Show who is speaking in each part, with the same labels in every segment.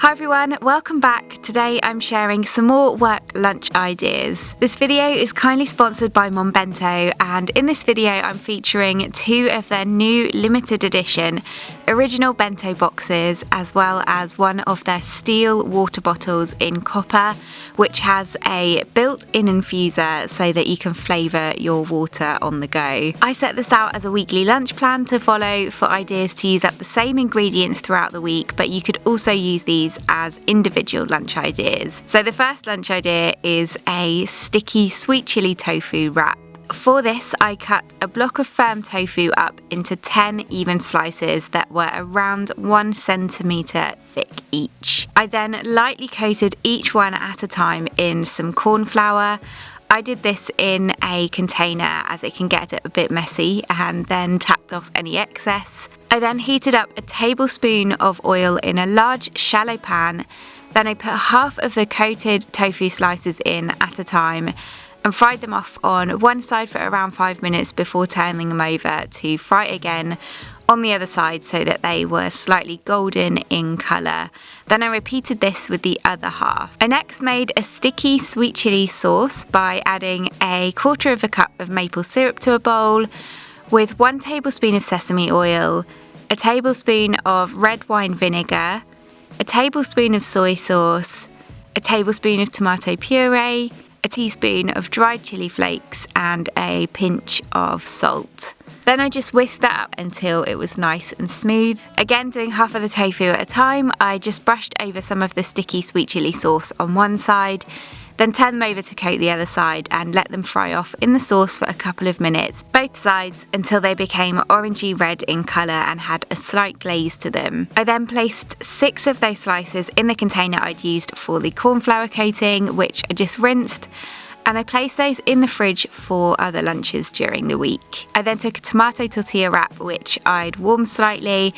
Speaker 1: Hi everyone, welcome back. Today I'm sharing some more work lunch ideas. This video is kindly sponsored by Bento, and in this video I'm featuring two of their new limited edition original bento boxes, as well as one of their steel water bottles in copper, which has a built-in infuser so that you can flavour your water on the go. I set this out as a weekly lunch plan to follow for ideas to use up the same ingredients throughout the week, but you could also use these as individual lunch ideas. So the first lunch idea is a sticky sweet chili tofu wrap. For this, I cut a block of firm tofu up into 10 even slices that were around 1 centimetre thick each. I then lightly coated each one at a time in some cornflour. I did this in a container as it can get a bit messy, and then tapped off any excess. I then heated up a tablespoon of oil in a large shallow pan. Then I put half of the coated tofu slices in at a time and fried them off on one side for around 5 minutes before turning them over to fry again on the other side so that they were slightly golden in colour. Then I repeated this with the other half. I next made a sticky sweet chilli sauce by adding a 1/4 cup of maple syrup to a bowl with 1 tablespoon of sesame oil, a tablespoon of red wine vinegar, a tablespoon of soy sauce, a tablespoon of tomato puree, a teaspoon of dried chili flakes, and a pinch of salt. Then I just whisked that up until it was nice and smooth. Again, doing half of the tofu at a time, I just brushed over some of the sticky sweet chili sauce on one side, then turned them over to coat the other side and let them fry off in the sauce for a couple of minutes, both sides, until they became orangey red in colour and had a slight glaze to them. I then placed 6 of those slices in the container I'd used for the cornflour coating, which I just rinsed, and I placed those in the fridge for other lunches during the week. I then took a tomato tortilla wrap, which I'd warmed slightly,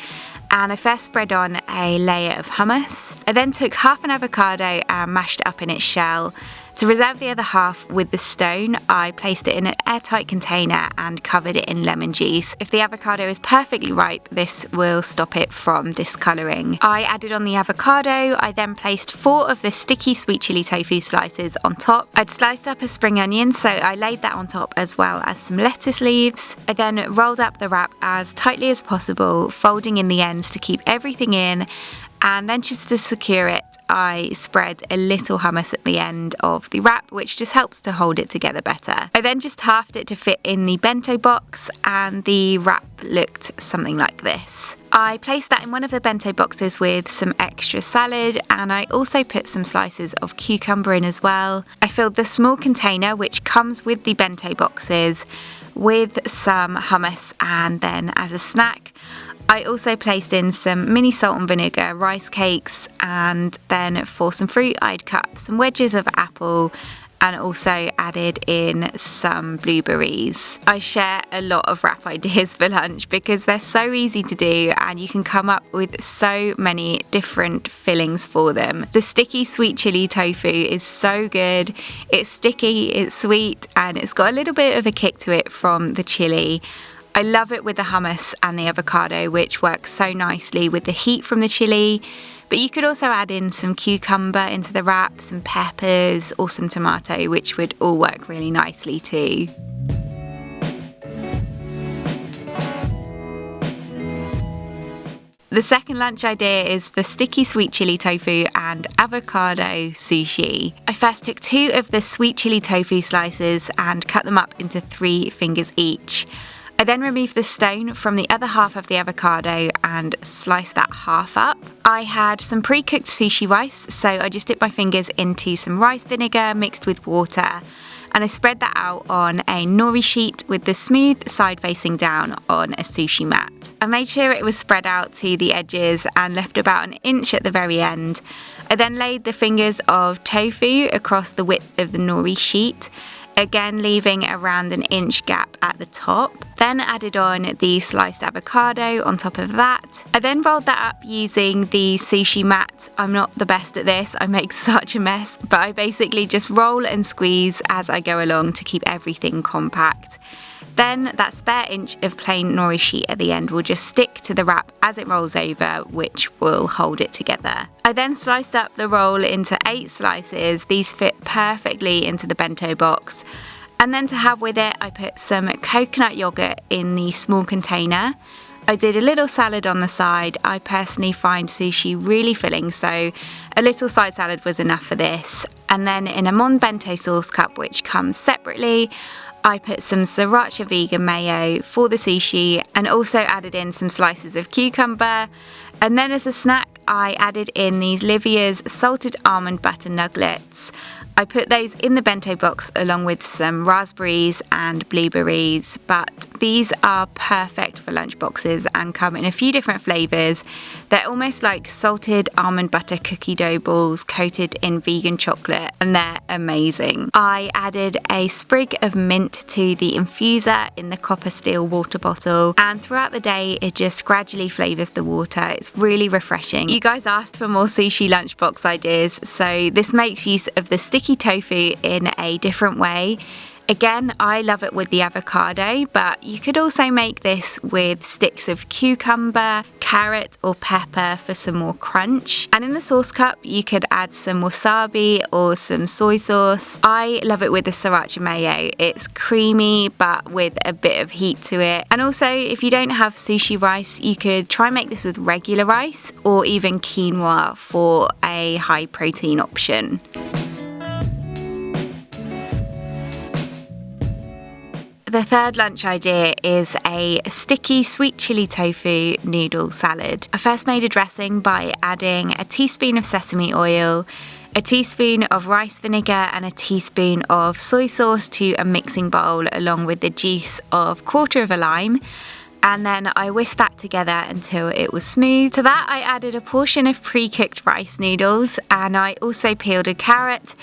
Speaker 1: and I first spread on a layer of hummus. I then took half an avocado and mashed it up in its shell. To reserve the other half with the stone, I placed it in an airtight container and covered it in lemon juice. If the avocado is perfectly ripe, this will stop it from discolouring. I added on the avocado. I then placed 4 of the sticky sweet chili tofu slices on top. I'd sliced up a spring onion, so I laid that on top as well as some lettuce leaves. I then rolled up the wrap as tightly as possible, folding in the ends to keep everything in, and then just to secure it, I spread a little hummus at the end of the wrap, which just helps to hold it together better. I then just halved it to fit in the bento box, and the wrap looked something like this. I placed that in one of the bento boxes with some extra salad, and I also put some slices of cucumber in as well. I filled the small container, which comes with the bento boxes, with some hummus, and then as a snack, I also placed in some mini salt and vinegar rice cakes, and then for some fruit I'd cut up some wedges of apple and also added in some blueberries. I share a lot of wrap ideas for lunch because they're so easy to do and you can come up with so many different fillings for them. The sticky sweet chili tofu is so good. It's sticky, it's sweet, and it's got a little bit of a kick to it from the chili. I love it with the hummus and the avocado, which works so nicely with the heat from the chili, but you could also add in some cucumber into the wrap, some peppers, or some tomato, which would all work really nicely too. The second lunch idea is for sticky sweet chili tofu and avocado sushi. I first took 2 of the sweet chili tofu slices and cut them up into 3 fingers each. I then removed the stone from the other half of the avocado and sliced that half up. I had some pre-cooked sushi rice, so I just dipped my fingers into some rice vinegar mixed with water, and I spread that out on a nori sheet with the smooth side facing down on a sushi mat. I made sure it was spread out to the edges and left about an inch at the very end. I then laid the fingers of tofu across the width of the nori sheet, again leaving around an inch gap at the top. Then added on the sliced avocado on top of that. I then rolled that up using the sushi mat. I'm not the best at this, I make such a mess, but I basically just roll and squeeze as I go along to keep everything compact. Then that spare inch of plain nori sheet at the end will just stick to the wrap as it rolls over, which will hold it together. I then sliced up the roll into 8 slices. These fit perfectly into the bento box. And then to have with it, I put some coconut yogurt in the small container. I did a little salad on the side. I personally find sushi really filling, so a little side salad was enough for this. And then in a Mon Bento sauce cup, which comes separately, I put some sriracha vegan mayo for the sushi and also added in some slices of cucumber. And then as a snack, I added in these Livia's salted almond butter nuggets. I put those in the bento box along with some raspberries and blueberries, but these are perfect for lunch boxes and come in a few different flavours. They're almost like salted almond butter cookie dough balls coated in vegan chocolate, and they're amazing. I added a sprig of mint to the infuser in the copper steel water bottle, and throughout the day it just gradually flavours the water. It's really refreshing. You guys asked for more sushi lunchbox ideas, so this makes use of the sticky tofu in a different way. Again, I love it with the avocado, but you could also make this with sticks of cucumber, carrot or pepper for some more crunch. And in the sauce cup, you could add some wasabi or some soy sauce. I love it with the sriracha mayo. It's creamy, but with a bit of heat to it. And also, if you don't have sushi rice, you could try and make this with regular rice or even quinoa for a high protein option. The third lunch idea is a sticky sweet chili tofu noodle salad. I first made a dressing by adding a teaspoon of sesame oil, a teaspoon of rice vinegar and a teaspoon of soy sauce to a mixing bowl along with the juice of 1/4 of a lime. And then I whisked that together until it was smooth. To that I added a portion of pre-cooked rice noodles, and I also peeled a carrot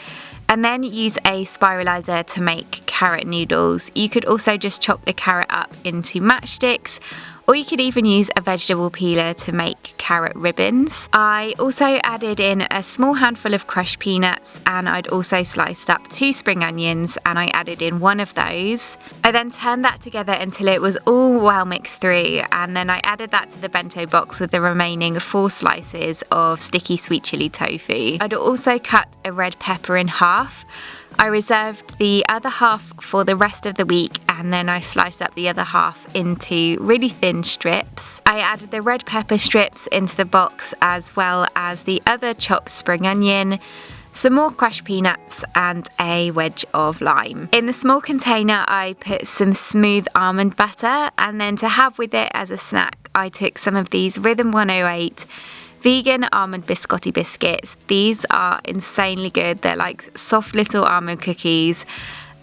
Speaker 1: and then use a spiralizer to make carrot noodles. You could also just chop the carrot up into matchsticks, or you could even use a vegetable peeler to make carrot ribbons. I also added in a small handful of crushed peanuts, and I'd also sliced up 2 spring onions and I added in 1 of those. I then turned that together until it was all well mixed through, and then I added that to the bento box with the remaining 4 slices of sticky sweet chili tofu. I'd also cut a red pepper in half. I reserved the other half for the rest of the week, and then I sliced up the other half into really thin strips. I added the red pepper strips into the box as well as the other chopped spring onion, some more crushed peanuts and a wedge of lime. In the small container I put some smooth almond butter, and then to have with it as a snack I took some of these Rhythm 108 vegan almond biscotti biscuits. These are insanely good. They're like soft little almond cookies.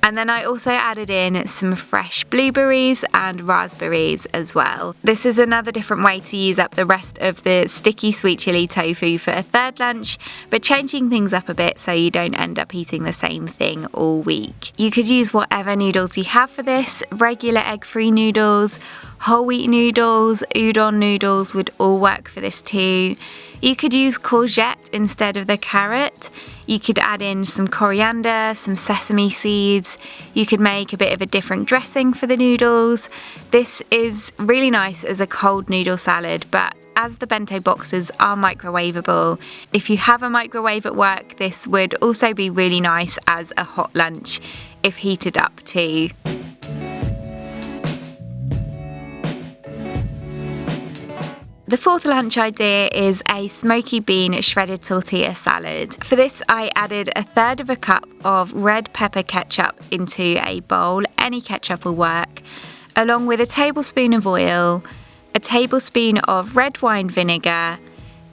Speaker 1: And then I also added in some fresh blueberries and raspberries as well. This is another different way to use up the rest of the sticky sweet chili tofu for a third lunch, but changing things up a bit so you don't end up eating the same thing all week. You could use whatever noodles you have for this. Regular egg-free noodles, whole wheat noodles, udon noodles would all work for this too. You could use courgette instead of the carrot. You could add in some coriander, some sesame seeds. You could make a bit of a different dressing for the noodles. This is really nice as a cold noodle salad, but as the bento boxes are microwavable, if you have a microwave at work, this would also be really nice as a hot lunch if heated up too. The fourth lunch idea is a smoky bean shredded tortilla salad. For this I added 1/3 of a cup of red pepper ketchup into a bowl, any ketchup will work, along with a tablespoon of oil, a tablespoon of red wine vinegar,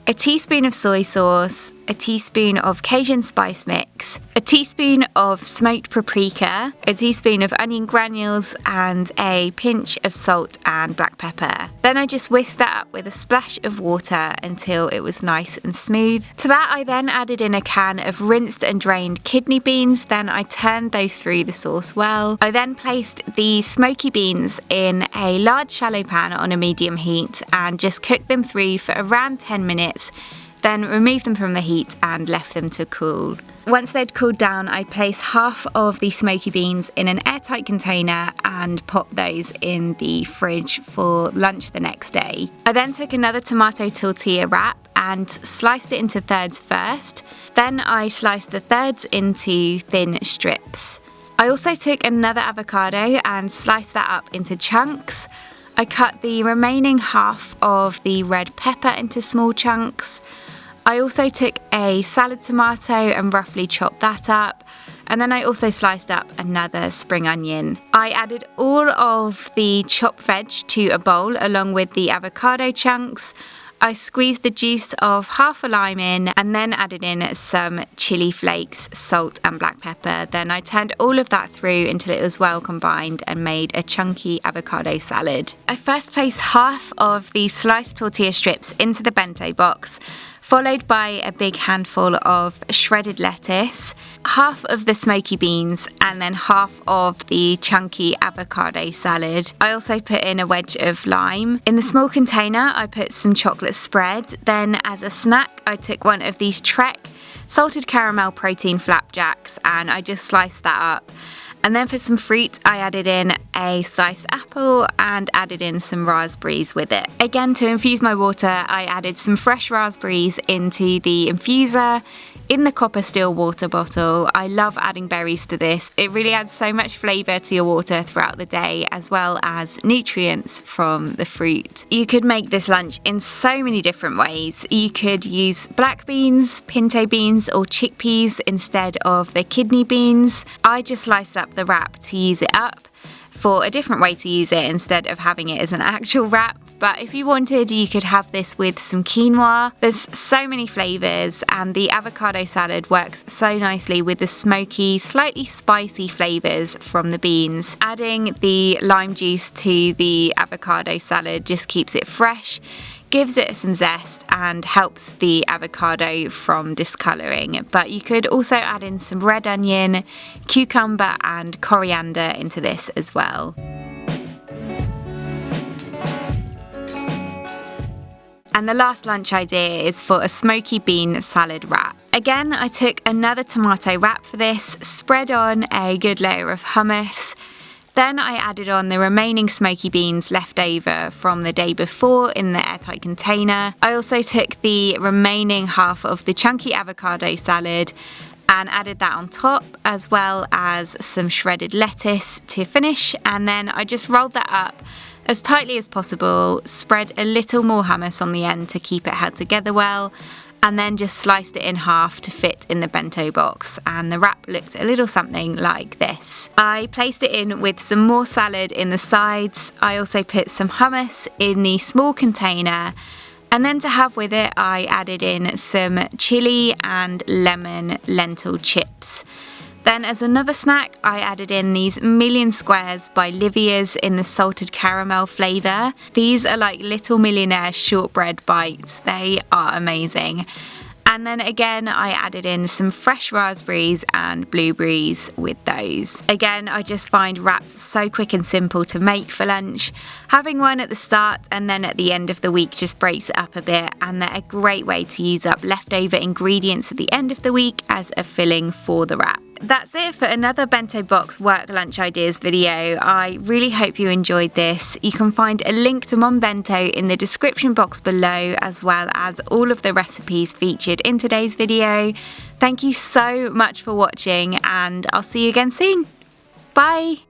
Speaker 1: a teaspoon of soy sauce, a teaspoon of Cajun spice mix, a teaspoon of smoked paprika, a teaspoon of onion granules, and a pinch of salt and black pepper. Then I just whisked that up with a splash of water until it was nice and smooth. To that I then added in a can of rinsed and drained kidney beans, then I turned those through the sauce well. I then placed the smoky beans in a large shallow pan on a medium heat and just cooked them through for around 10 minutes then removed them from the heat and left them to cool. Once they'd cooled down, I placed half of the smoky beans in an airtight container and popped those in the fridge for lunch the next day. I then took another tomato tortilla wrap and sliced it into thirds first. Then I sliced the thirds into thin strips. I also took another avocado and sliced that up into chunks. I cut the remaining half of the red pepper into small chunks. I also took a salad tomato and roughly chopped that up, and then I also sliced up another spring onion. I added all of the chopped veg to a bowl along with the avocado chunks. I squeezed the juice of half a lime in and then added in some chili flakes, salt and black pepper. Then I turned all of that through until it was well combined and made a chunky avocado salad. I first placed half of the sliced tortilla strips into the bento box, followed by a big handful of shredded lettuce, half of the smoky beans, and then half of the chunky avocado salad. I also put in a wedge of lime. In the small container, I put some chocolate spread. Then as a snack, I took one of these Trek salted caramel protein flapjacks and I just sliced that up. And then for some fruit, I added in a sliced apple and added in some raspberries with it. Again, to infuse my water, I added some fresh raspberries into the infuser in the copper steel water bottle. I love adding berries to this. It really adds so much flavour to your water throughout the day, as well as nutrients from the fruit. You could make this lunch in so many different ways. You could use black beans, pinto beans or chickpeas instead of the kidney beans. I just sliced up the wrap to use it up for a different way to use it instead of having it as an actual wrap. But if you wanted, you could have this with some quinoa. There's so many flavours, and the avocado salad works so nicely with the smoky, slightly spicy flavours from the beans. Adding the lime juice to the avocado salad just keeps it fresh, gives it some zest and helps the avocado from discolouring. But you could also add in some red onion, cucumber and coriander into this as well. And the last lunch idea is for a smoky bean salad wrap. Again, I took another tomato wrap for this, spread on a good layer of hummus. Then I added on the remaining smoky beans left over from the day before in the airtight container. I also took the remaining half of the chunky avocado salad and added that on top, as well as some shredded lettuce to finish. And then I just rolled that up as tightly as possible, spread a little more hummus on the end to keep it held together well, and then just sliced it in half to fit in the bento box, and the wrap looked a little something like this. I placed it in with some more salad in the sides. I also put some hummus in the small container, and then to have with it I added in some chili and lemon lentil chips. Then as another snack, I added in these Million Squares by Livia's in the salted caramel flavour. These are like Little Millionaire shortbread bites. They are amazing. And then again, I added in some fresh raspberries and blueberries with those. Again, I just find wraps so quick and simple to make for lunch. Having one at the start and then at the end of the week just breaks it up a bit, and they're a great way to use up leftover ingredients at the end of the week as a filling for the wrap. That's it for another Bento Box work lunch ideas video. I really hope you enjoyed this. You can find a link to Mom Bento in the description box below, as well as all of the recipes featured in today's video. Thank you so much for watching, and I'll see you again soon. Bye!